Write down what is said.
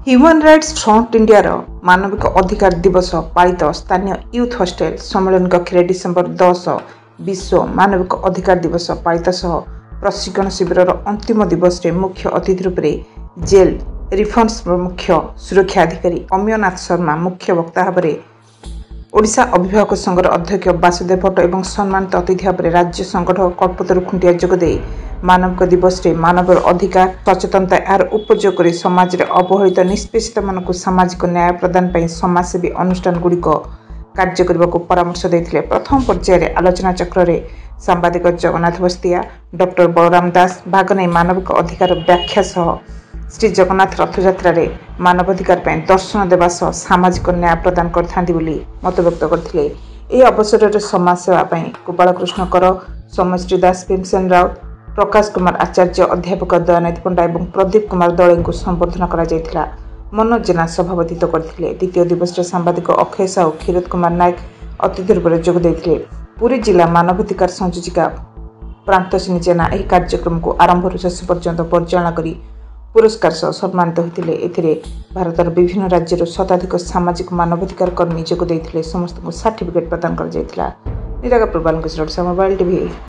Human rights front India मानविक अधिकार दिवस पालित स्थानीय यूथ हॉस्टेल सम्मेलन कक्ष डिसेम्बर 10 विश्व मानविक अधिकार दिवस पालित सह प्रशिक्षण शिविर अंतिम दिवस रे मुख्य अतिथि रूप से जेल रिफॉर्म्स मुख्य सुरक्षा अधिकारी अम्यनाथ शर्मा मुख्य वक्ता भाव में ओडिशा अभिभावक संघर अध्यक्ष वासुदेव भट्ट और सम्मानित अतिथि भाव में राज्य संगठक कल्पतरु खुंटिया जोगदे मानविक दिवस रे मानव अधिकार सचेतनता यार उपयोग कर समाज रे अवहेलित निष्पेषित मानक सामाजिक न्याय प्रदान पर समाजसेवी अनुष्ठान गुड़िक कार्य करने को परामर्श देते। प्रथम पर्यायर आलोचना चक्र रे सांबादिक जगन्नाथ बस्तिया डॉक्टर बलराम दास भाग नहीं मानविक अधिकार व्याख्या सह श्री जगन्नाथ रथयात्रा रे मानवाधिकार दर्शन देवा सह सामाजिक न्याय प्रदान कर मत व्यक्त करते। यह अवसर में समाजसेवा गोपाल कृष्ण कर समश्री दास भीमसेन राउत प्रकाश कुमार आचार्य अध्यापक दयानिधि पंडा और प्रदीप कुमार दले को संबोधन करा। मनोज जेना सभापतित्व करते। द्वितीय दिवस में सांबादिक अक्षय साहू क्षीरोद कुमार नायक अतिथि रूप में जोगदे। पुरी जिला मानवाधिकार संयोजिका प्रांतसिनी जेना यह कार्यक्रम को आरंभ शेष पर्यंत परिचालना कर पुरस्कार सह सम्मानित होते। भारतर विभिन्न राज्य शताधिक सामाजिक मानवाधिकार कर्मी जोगदे समस्त को सर्टिफिकेट प्रदान कर मोबाइल टीवी।